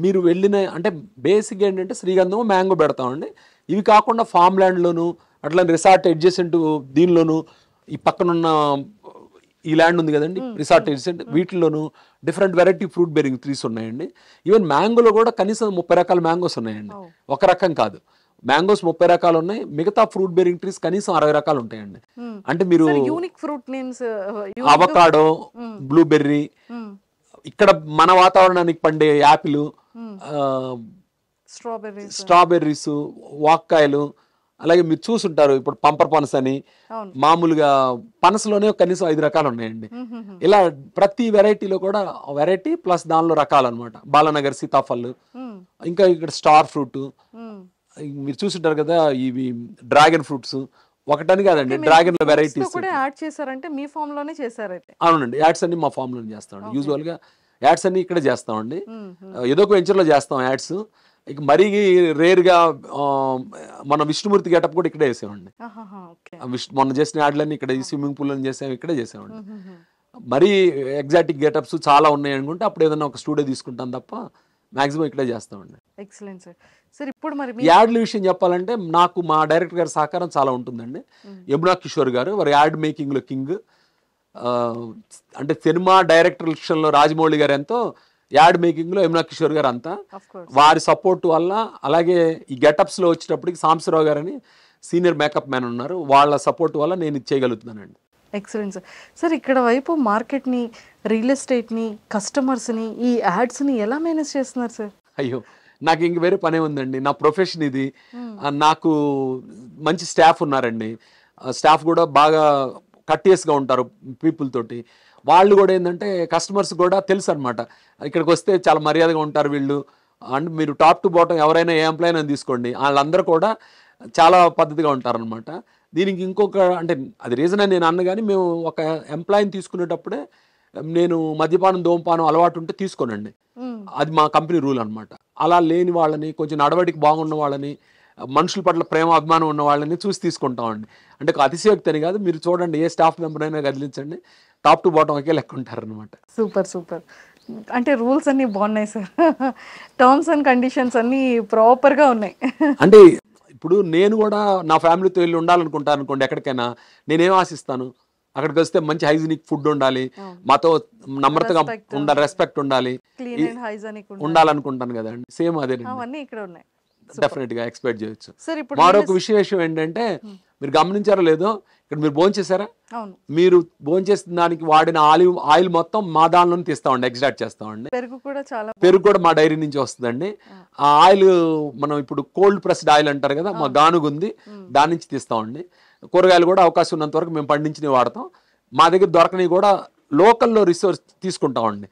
మీరు వెళ్ళిన అంటే బేసిక్ ఏంటంటే శ్రీగంధం మ్యాంగో పెడతామండి. ఇవి కాకుండా ఫామ్ ల్యాండ్లోను అట్లా రిసార్ట్ అడ్జసెంట్ దీనిలోను ఈ పక్కనున్న ఈ ల్యాండ్ ఉంది కదండి రిసార్ట్ అడ్జసెంట్, వీటిలోను different variety fruit bearing trees ఉన్నాయండి. ఈవెన్ మ్యాంగోలో కూడా కనీసం 30 రకాల మ్యాంగోస్ ఉన్నాయండి. ఒక రకం కాదు, మ్యాంగోస్ 30 రకాలు ఉన్నాయి. మిగతా ఫ్రూట్ బేరింగ్ ట్రీస్ కనీసం 60 రకాలు ఉంటాయండి. అంటే మీరు unique fruit names avocado, blueberry, ఇక్కడ మన వాతావరణానికి పండే యాపిల్, స్ట్రాబెర్రీస్, వాక్కాయలు, అలాగే మీరు చూసుంటారు ఇప్పుడు పంపర్ పనస అని, మామూలుగా పనసలోనే కనీసం 5 రకాలు ఉన్నాయండి. ఇలా ప్రతి వెరైటీలో కూడా వెరైటీ ప్లస్ దానిలో రకాలు అనమాట. బాలనగర్ సీతాఫల్, ఇంకా ఇక్కడ స్టార్ ఫ్రూట్, మీరు చూసుంటారు కదా ఇవి డ్రాగన్ ఫ్రూట్స్. ఒకటని కాదండి, డ్రాగన్ లో వెరైటీస్ కూడా యాడ్ చేశారంటే మీ ఫామ్ లోనే చేశారైతే? అవునండి, యాడ్స్ అన్ని మా ఫామ్ లోనే చేస్తామండి. యూజువల్ గా యాడ్స్ అన్ని ఇక్కడే చేస్తామండి. ఏదో ఒక వెంచర్ లో చేస్తాం యాడ్స్. ఇక మరీ రేర్ గా మన విష్ణుమూర్తి గెటప్ కూడా ఇక్కడే చేసామండి. మొన్న చేసిన యాడ్లన్నీ ఇక్కడ స్విమ్మింగ్ పూల్ అని చేసాం, ఇక్కడే చేసామండి. మరీ ఎగ్జాటిక్ గెటప్స్ చాలా ఉన్నాయి అనుకుంటే అప్పుడు ఏదైనా ఒక స్టూడియో తీసుకుంటాం తప్ప మాక్సిమం ఇక్కడే చేస్తామండి. Excellent sir. సార్ ఇప్పుడు మరి యాడ్ల విషయం చెప్పాలంటే నాకు మా డైరెక్టర్ గారి సహకారం చాలా ఉంటుందండి. యమునా కిషోర్ గారు వారు యాడ్ మేకింగ్ లో కింగ్. అంటే సినిమా డైరెక్టర్ విషయంలో రాజమౌళి గారు ఎంతో, యాడ్ మేకింగ్ లో యమునా కిషోర్ గారు అంతా. వారి సపోర్ట్ వల్ల, అలాగే ఈ గెటప్స్ లో వచ్చేటప్పటికి సాంబశివరావు గారు అని సీనియర్ మేకప్ మ్యాన్ ఉన్నారు, వాళ్ళ సపోర్ట్ వల్ల నేను ఇది చేయగలుగుతున్నానండి. Excellent sir. సార్ ఇక్కడ వైపు మార్కెట్ని, రియల్ ఎస్టేట్ని, కస్టమర్స్ని, ఈ యాడ్స్ని ఎలా మేనేజ్ చేస్తున్నారు సార్? అయ్యో, నాకు ఇంక వేరే పనే ఉందండి, నా ప్రొఫెషన్ ఇది. నాకు మంచి స్టాఫ్ ఉన్నారండి, స్టాఫ్ కూడా బాగా కట్టియస్గా ఉంటారు పీపుల్ తోటి. వాళ్ళు కూడా ఏంటంటే కస్టమర్స్ కూడా తెలుసు అనమాట, ఇక్కడికి వస్తే చాలా మర్యాదగా ఉంటారు వీళ్ళు. అండ్ మీరు టాప్ టు బాటం ఎవరైనా ఏ ఎంప్లాయీ అని తీసుకోండి, వాళ్ళందరూ కూడా చాలా పద్ధతిగా ఉంటారనమాట. దీనికి ఇంకొక అంటే అది రీజన్ అని నేను అన్న, కానీ మేము ఒక ఎంప్లాయీని తీసుకునేటప్పుడే నేను మద్యపానం ధూమపానం అలవాటు ఉంటే తీసుకోనండి, అది మా కంపెనీ రూల్ అనమాట. అలా లేని వాళ్ళని, కొంచెం నడవడికి బాగున్న వాళ్ళని, మనుషుల పట్ల ప్రేమ అభిమానం ఉన్న వాళ్ళని చూసి తీసుకుంటామండి. అంటే ఒక అతిశయోక్తి అని కాదు, మీరు చూడండి ఏ స్టాఫ్ మెంబర్ అయినా కదిలించండి, టాప్ టు బాటం ఒకే లెక్క ఉంటారనమాట. Super super. అంటే రూల్స్ అన్నీ బాగున్నాయి సార్, టర్మ్స్ అండ్ కండిషన్స్ అన్నీ ప్రాపర్గా ఉన్నాయి. అంటే ఇప్పుడు నేను కూడా నా ఫ్యామిలీతో వెళ్ళి ఉండాలనుకుంటాను అనుకోండి, ఎక్కడికైనా నేనేం ఆశిస్తాను, అక్కడికి వస్తే మంచి హైజీనిక్ ఫుడ్ ఉండాలి, మాతో నమ్రతగా ఉండాలి, రెస్పెక్ట్ ఉండాలి, ఉండాలనుకుంటాను కదండి. సేమ్ అదే డెఫినెట్ గా ఎక్స్పెక్ట్ చేయొచ్చు. మరొక విశేషం ఏంటంటే, మీరు గమనించారో లేదో, ఇక్కడ మీరు భోంచేసారా, మీరు భోంచేసిన దానికి వాడిన ఆయిల్ మొత్తం మా దానిలోనే తీస్తామండి, ఎగ్జాక్ట్ చేస్తామండి. పెరుగు కూడా మా డైరీ నుంచి వస్తుందండి. ఆ ఆయిల్ మనం ఇప్పుడు కోల్డ్ ప్రెస్డ్ ఆయిల్ అంటారు కదా, మా గానుగు ఉంది, దాని నుంచి తీస్తామండి. కూరగాయలు కూడా అవకాశం ఉన్నంత వరకు మేము పండించినవి వాడతాం. మా దగ్గర దొరకనివి కూడా లోకల్లో రిసోర్స్ తీసుకుంటామండి,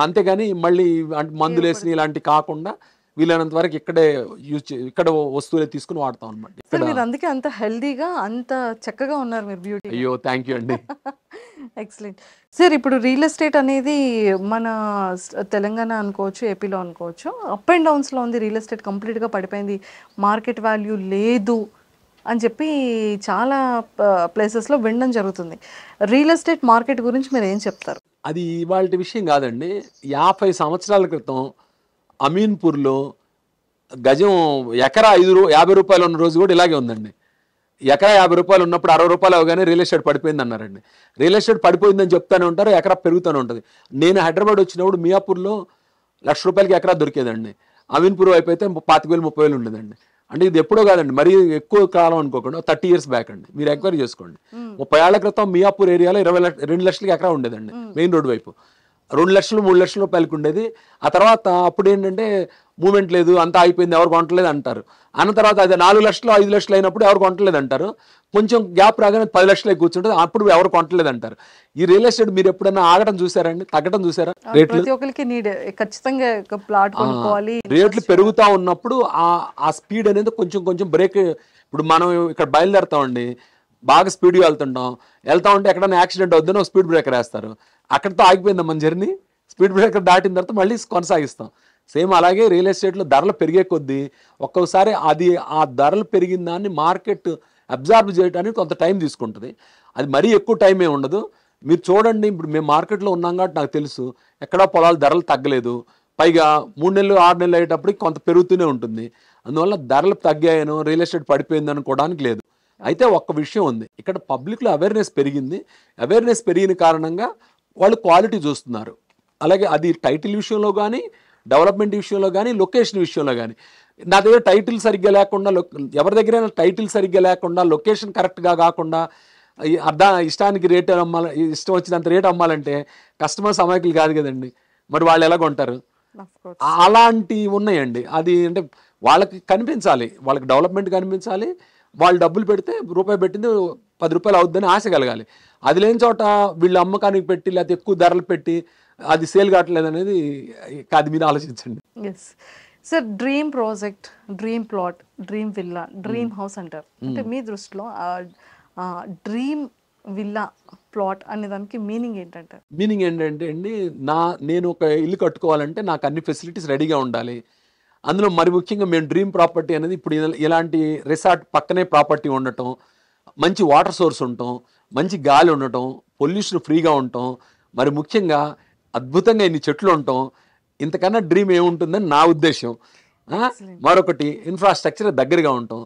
అంతేగాని మళ్ళీ మందులు వేసిన ఇలాంటివి కాకుండా వీలైనంత వరకు ఇక్కడ వస్తువులే తీసుకుని వాడతాం అనమాట. మీరు అందుకే అంత హెల్దీగా అంత చక్కగా ఉన్నారు మీరు, బ్యూటీ. అయ్యో థ్యాంక్ యూ అండి. Excellent sir. ఇప్పుడు రియల్ ఎస్టేట్ అనేది మన తెలంగాణ అనుకోవచ్చు, ఏపీలో అనుకోవచ్చు, అప్ అండ్ డౌన్స్లో ఉంది. రియల్ ఎస్టేట్ కంప్లీట్గా పడిపోయింది, మార్కెట్ వాల్యూ లేదు అని చెప్పి చాలా ప్లేసెస్లో వినడం జరుగుతుంది. రియల్ ఎస్టేట్ మార్కెట్ గురించి మీరు ఏం చెప్తారు? అది ఇవాళ విషయం కాదండి. 50 సంవత్సరాల క్రితం అమీన్పూర్లో గజం ఎకరా 50 రూపాయలు ఉన్న రోజు కూడా ఇలాగే ఉందండి. ఎకరా 50 రూపాయలు ఉన్నప్పుడు 60 రూపాయలు అవగానే రియల్ ఎస్టేట్ పడిపోయింది అన్నారండి. రియల్ ఎస్టేట్ పడిపోయిందని చెప్తానే ఉంటారు, ఎకరా పెరుగుతూనే ఉంటుంది. నేను హైదరాబాద్ వచ్చినప్పుడు మియాపూర్లో 1,00,000 రూపాయలకి ఎకరా దొరికేదండి. అమీన్పూర్ వైపు అయితే 25,000 30,000 ఉండేదండి. అంటే ఇది ఎప్పుడో కాదండి, మరీ ఎక్కువ కాలం అనుకోకుండా 30 years బ్యాక్ అండి. మీరు ఎంక్వైరీ చేసుకోండి. 30 ఏళ్ల క్రితం మియాపూర్ ఏరియాలో 2 లక్షలకి ఎకరా ఉండేదండి, మెయిన్ రోడ్ వైపు. 2 లక్షలు 3 లక్షల రూపాయలకి ఉండేది. ఆ తర్వాత అప్పుడు ఏంటంటే మూమెంట్ లేదు, అంతా అయిపోయింది, ఎవరు కొనట్లేదు అంటారు. అన్న తర్వాత అది 4 లక్షలు 5 లక్షలు అయినప్పుడు ఎవరు కొనట్లేదు అంటారు. కొంచెం గ్యాప్ రాగానే 10 లక్షలకి కూర్చుంటుంది, అప్పుడు ఎవరు కొనట్లేదు అంటారు. ఈ రియల్ ఎస్టేట్ మీరు ఎప్పుడైనా ఆగడం చూసారండి, తగ్గడం చూసారా? రేట్లు రేట్లు పెరుగుతా ఉన్నప్పుడు ఆ స్పీడ్ అనేది కొంచెం బ్రేక్. ఇప్పుడు మనం ఇక్కడ బయలుదేరుతామండి, బాగా స్పీడ్గా వెళ్తా ఉంటే ఎక్కడైనా యాక్సిడెంట్ అవుతుందని ఒక స్పీడ్ బ్రేకర్ వేస్తారు, అక్కడితో ఆగిపోయింది మన జర్నీ. స్పీడ్ బ్రేకర్ దాటిన తర్వాత మళ్ళీ కొనసాగిస్తాం. సేమ్ అలాగే రియల్ ఎస్టేట్లో ధరలు పెరిగే కొద్దీ ఒక్కొక్కసారి ఆ ధరలు పెరిగిన దాన్ని మార్కెట్ అబ్జార్బ్ చేయడానికి కొంత టైం తీసుకుంటుంది. అది మరీ ఎక్కువ టైం ఏమి ఉండదు. మీరు చూడండి, ఇప్పుడు మేము మార్కెట్లో ఉన్నాం కాబట్టి నాకు తెలుసు, ఎక్కడా పొలాల ధరలు తగ్గలేదు. పైగా 3 నెలలు 6 నెలలు అయ్యేటప్పటికి కొంత పెరుగుతూనే ఉంటుంది. అందువల్ల ధరలు తగ్గాయనో రియల్ ఎస్టేట్ పడిపోయింది అనుకోవడానికి లేదు. అయితే ఒక్క విషయం ఉంది, ఇక్కడ పబ్లిక్లో అవేర్నెస్ పెరిగింది. అవేర్నెస్ పెరిగిన కారణంగా వాళ్ళు క్వాలిటీ చూస్తున్నారు. అలాగే అది టైటిల్ విషయంలో కానీ, డెవలప్మెంట్ విషయంలో కానీ, లొకేషన్ విషయంలో కానీ. నా దగ్గర టైటిల్ సరిగ్గా లేకుండా, ఎవరి దగ్గరైనా టైటిల్ సరిగ్గా లేకుండా, లొకేషన్ కరెక్ట్గా కాకుండా, ఇష్టానికి రేట్ అమ్మాలి, ఇష్టం వచ్చినంత రేట్ అమ్మాలంటే కస్టమర్స్ అమాయకులు కాదు కదండి, మరి వాళ్ళు ఎలా కొంటారు? అలాంటివి ఉన్నాయండి. అది అంటే వాళ్ళకి కనిపించాలి, వాళ్ళకి డెవలప్మెంట్ కనిపించాలి. వాళ్ళు డబ్బులు పెడితే రూపాయి పెట్టింది 10 రూపాయలు అవుద్దని ఆశ కలగాలి. అది లేని చోట వీళ్ళు అమ్మకానికి పెట్టి లేకపోతే ఎక్కువ ధరలు పెట్టి అది సేల్ కావట్లేదు అనేది అది మీరు ఆలోచించండి. Sir, dream project, dream plot, dream villa, dream house అంటారు. అంటే మీ దృష్టిలో డ్రీమ్ విల్లా ప్లాట్ అనే దానికి మీనింగ్ ఏంటంటే? మీనింగ్ ఏంటంటే అండి, నేను ఒక ఇల్లు కట్టుకోవాలంటే నాకు అన్ని ఫెసిలిటీస్ రెడీగా ఉండాలి. అందులో మరి ముఖ్యంగా మేము డ్రీమ్ ప్రాపర్టీ అనేది ఇప్పుడు ఇలాంటి రిసార్ట్ పక్కనే ప్రాపర్టీ ఉండటం, మంచి వాటర్ సోర్స్ ఉండటం, మంచి గాలి ఉండటం, పొల్యూషన్ ఫ్రీగా ఉండటం, మరి ముఖ్యంగా అద్భుతంగా ఇన్ని చెట్లు ఉండటం, ఇంతకన్నా డ్రీమ్ ఏముంటుందని నా ఉద్దేశం. మరొకటి ఇన్ఫ్రాస్ట్రక్చర్ దగ్గరగా ఉండటం.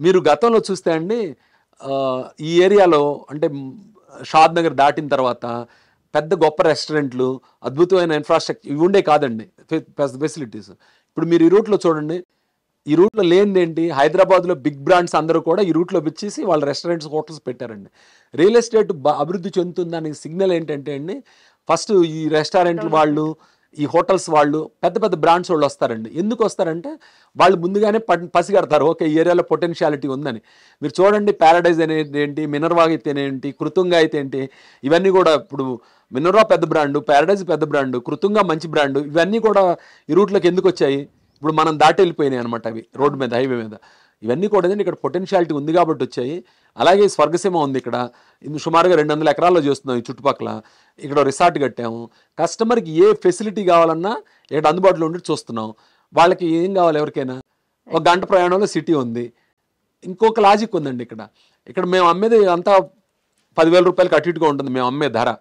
మీరు గతంలో చూస్తే అండి, ఈ ఏరియాలో అంటే షాద్ నగర్ దాటిన తర్వాత పెద్ద గొప్ప రెస్టారెంట్లు, అద్భుతమైన ఇన్ఫ్రాస్ట్రక్చర్ ఇవి ఉండే కాదండి, ఫెసిలిటీస్. ఇప్పుడు మీరు ఈ రూట్లో చూడండి, ఈ రూట్లో లేనిది ఏంటి? హైదరాబాద్లో బిగ్ బ్రాండ్స్ అందరూ కూడా ఈ రూట్లో వచ్చేసి వాళ్ళ రెస్టారెంట్స్, హోటల్స్ పెట్టారండి. రియల్ ఎస్టేట్ అభివృద్ధి చెందుతుందానికి సిగ్నల్ ఏంటంటే అండి, ఫస్ట్ ఈ రెస్టారెంట్లు వాళ్ళు ఈ హోటల్స్ వాళ్ళు పెద్ద పెద్ద బ్రాండ్స్ వాళ్ళు వస్తారండి. ఎందుకు వస్తారంటే వాళ్ళు ముందుగానే పసిగడతారు, ఓకే ఈ ఏరియాలో పొటెన్షియాలిటీ ఉందని. మీరు చూడండి, ప్యారడైజ్ అనేది ఏంటి, మినర్వా అయితేనేంటి, కృతుంగా అయితే ఏంటి, ఇవన్నీ కూడా ఇప్పుడు మినర్వా పెద్ద బ్రాండు, ప్యారడైజ్ పెద్ద బ్రాండు, కృతుంగా మంచి బ్రాండు, ఇవన్నీ కూడా ఈ రూట్లోకి ఎందుకు వచ్చాయి? ఇప్పుడు మనం దాటి వెళ్ళిపోయినాయి అనమాట అవి రోడ్డు మీద, హైవే మీద. ఇవన్నీ కూడా ఇక్కడ పొటెన్షియాలిటీ ఉంది కాబట్టి వచ్చాయి. అలాగే స్వర్గసీమ ఉంది ఇక్కడ, సుమారుగా 200 ఎకరాల్లో చేస్తున్నాం ఈ చుట్టుపక్కల. ఇక్కడ రిసార్ట్ కట్టాము. కస్టమర్కి ఏ ఫెసిలిటీ కావాలన్నా ఇక్కడ అందుబాటులో ఉండి చూస్తున్నాం. వాళ్ళకి ఏం కావాలి ఎవరికైనా, ఒక గంట ప్రయాణంలో సిటీ ఉంది. ఇంకొక లాజిక్ ఉందండి ఇక్కడ మేము అమ్మేది అంతా 10,000 రూపాయలకి అటు ఇటుగా ఉంటుంది మేము అమ్మే ధర.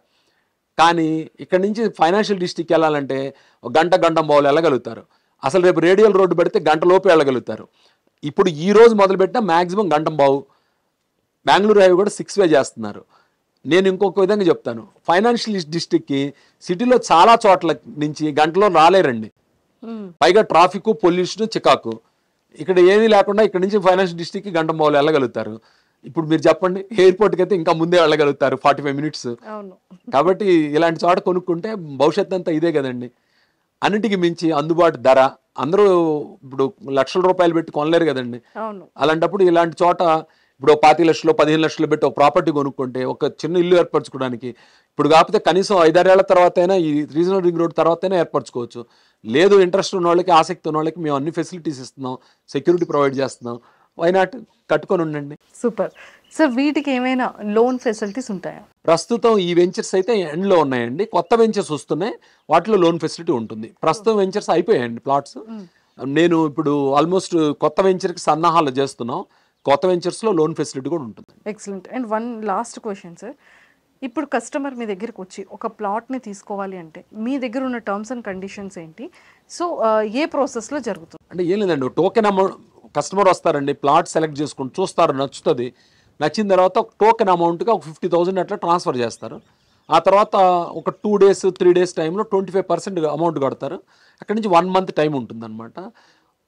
కానీ ఇక్కడ నుంచి ఫైనాన్షియల్ డిస్ట్రిక్ట్కి వెళ్ళాలంటే ఒక గంట బావులు వెళ్ళగలుగుతారు. అసలు రేపు రేడియల్ రోడ్డు పెడితే గంట లోపు వెళ్ళగలుగుతారు. ఇప్పుడు ఈ రోజు మొదలుపెట్టిన మ్యాక్సిమం గంటం బావు. బెంగళూరు హైవే కూడా 6 వే చేస్తున్నారు. నేను ఇంకొక విధంగా చెప్తాను, ఫైనాన్షియల్ డిస్ట్రిక్ట్కి సిటీలో చాలా చోట్ల నుంచి గంటలో రాలేరండి. పైగా ట్రాఫిక్, పొల్యూషన్, చికాకు. ఇక్కడ ఏమీ లేకుండా ఇక్కడ నుంచి ఫైనాన్షియల్ డిస్ట్రిక్ట్కి గంటం బావులు వెళ్ళగలుగుతారు. ఇప్పుడు మీరు చెప్పండి, ఎయిర్పోర్ట్కి అయితే ఇంకా ముందే వెళ్ళగలుగుతారు 45 మినిట్స్. కాబట్టి ఇలాంటి చోట కొనుక్కుంటే భవిష్యత్తు అంతా ఇదే కదండి. అన్నిటికీ మించి అందుబాటు ధర. అందరూ ఇప్పుడు లక్షల రూపాయలు పెట్టి కొనలేరు కదండి. అలాంటప్పుడు ఇలాంటి చోట ఇప్పుడు 25 లక్షలు 15 లక్షలు పెట్టి ఒక ప్రాపర్టీ కొనుక్కుంటే ఒక చిన్న ఇల్లు ఏర్పరచుకోవడానికి ఇప్పుడు కాకపోతే కనీసం 5-6 ఏళ్ల తర్వాత అయినా ఈ రీజనల్ రింగ్ రోడ్ తర్వాత అయినా ఏర్పరచుకోవచ్చు. లేదు, ఇంట్రెస్ట్ ఉన్న వాళ్ళకి, ఆసక్తి ఉన్న వాళ్ళకి మేము అన్ని ఫెసిలిటీస్ ఇస్తున్నాం, సెక్యూరిటీ ప్రొవైడ్ చేస్తున్నాం. వై నాట్, కట్టుకొని ఉండండి. Super sir. వీటికి ఏమైనా లోన్ ఫెసిలిటీస్ ఉంటాయా? ప్రస్తుతం ఈ వెంచర్స్ అయితే ఎండ్లో ఉన్నాయండి. కొత్త వెంచర్స్ వస్తున్నాయి, వాటిలో లోన్ ఫెసిలిటీ ఉంటుంది. ప్రస్తుతం వెంచర్స్ అయిపోయాయండి ప్లాట్స్. నేను ఇప్పుడు ఆల్మోస్ట్ కొత్త వెంచర్కి సన్నాహాలు చేస్తున్నాం. కొత్త వెంచర్స్లో లోన్ ఫెసిలిటీ కూడా ఉంటుంది. Excellent. And one last question sir, ఇప్పుడు కస్టమర్ మీ దగ్గరికి వచ్చి ఒక ప్లాట్ని తీసుకోవాలి అంటే మీ దగ్గర ఉన్న టర్మ్స్ అండ్ కండిషన్స్ ఏంటి? సో ఏ ప్రాసెస్లో జరుగుతుంది? అంటే ఏం లేదండి, టోకెన్ అమౌంట్ కస్టమర్ వస్తారండి, ప్లాట్ సెలెక్ట్ చేసుకుని చూస్తారు, నచ్చుతుంది. నచ్చిన తర్వాత ఒక టోకెన్ అమౌంట్గా ఒక 50,000 అట్లా ట్రాన్స్ఫర్ చేస్తారు. ఆ తర్వాత ఒక 2 days 3 days టైంలో 25% అమౌంట్ కడతారు. అక్కడి నుంచి 1 month టైం ఉంటుందన్నమాట.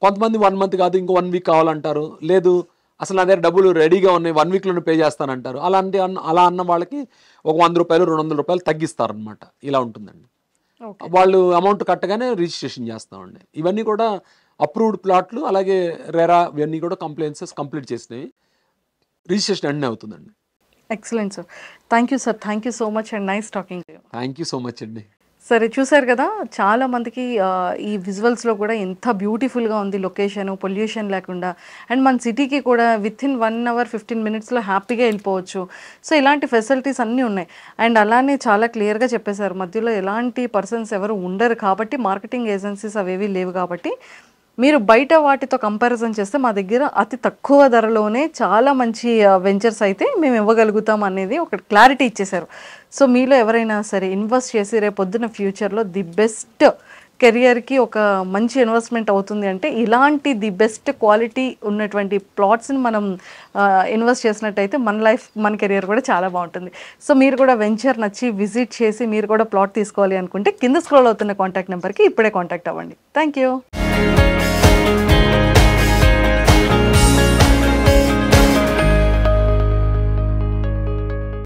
కొంతమంది 1 month కాదు, ఇంకో 1 week కావాలంటారు. లేదు, అసలు నా దగ్గర డబ్బులు రెడీగా ఉన్నాయి, 1 weekలోనే పే చేస్తానంటారు. అలా అన్న వాళ్ళకి ఒక 100 రూపాయలు 200 రూపాయలు తగ్గిస్తారనమాట. ఇలా ఉంటుందండి. వాళ్ళు అమౌంట్ కట్టగానే రిజిస్ట్రేషన్ చేస్తామండి. ఇవన్నీ కూడా అప్రూవ్డ్ ప్లాట్లు, అలాగే రెరా ఇవన్నీ కూడా కంప్లైన్సెస్ కంప్లీట్ చేసినాయి. రిజిస్ట్రేషన్ అన్నీ అవుతుందండి. Excellent sir. Thank you sir. Thank you so much and nice talking to you. Thank you so much అండి. సరే, చూసారు కదా, చాలా మందికి ఈ విజువల్స్లో కూడా ఎంత బ్యూటిఫుల్గా ఉంది లొకేషన్, పొల్యూషన్ లేకుండా. అండ్ మన సిటీకి కూడా వితిన్ 1 hour 15 minutesలో హ్యాపీగా వెళ్ళిపోవచ్చు. సో ఇలాంటి ఫెసిలిటీస్ అన్నీ ఉన్నాయి. అండ్ అలానే చాలా క్లియర్గా చెప్పేశారు, మధ్యలో ఎలాంటి పర్సన్స్ ఎవరు ఉండరు కాబట్టి, మార్కెటింగ్ ఏజెన్సీస్ అవేవి లేవు కాబట్టి మీరు బయట వాటితో కంపారిజన్ చేస్తే మా దగ్గర అతి తక్కువ ధరలోనే చాలా మంచి వెంచర్స్ అయితే మేము ఇవ్వగలుగుతాం అనేది ఒక క్లారిటీ ఇచ్చేశారు. సో మీలో ఎవరైనా సరే ఇన్వెస్ట్ చేసి రేపు పొద్దున ఫ్యూచర్లో ది బెస్ట్ కెరియర్కి ఒక మంచి ఇన్వెస్ట్మెంట్ అవుతుంది అంటే ఇలాంటి ది బెస్ట్ క్వాలిటీ ఉన్నటువంటి ప్లాట్స్ని మనం ఇన్వెస్ట్ చేసినట్టయితే మన లైఫ్, మన కెరియర్ కూడా చాలా బాగుంటుంది. సో మీరు కూడా వెంచర్ నచ్చి విజిట్ చేసి మీరు కూడా ప్లాట్ తీసుకోవాలి అనుకుంటే కింద స్క్రోల్ అవుతున్న కాంటాక్ట్ నెంబర్కి ఇప్పుడే కాంటాక్ట్ అవ్వండి. Thank you.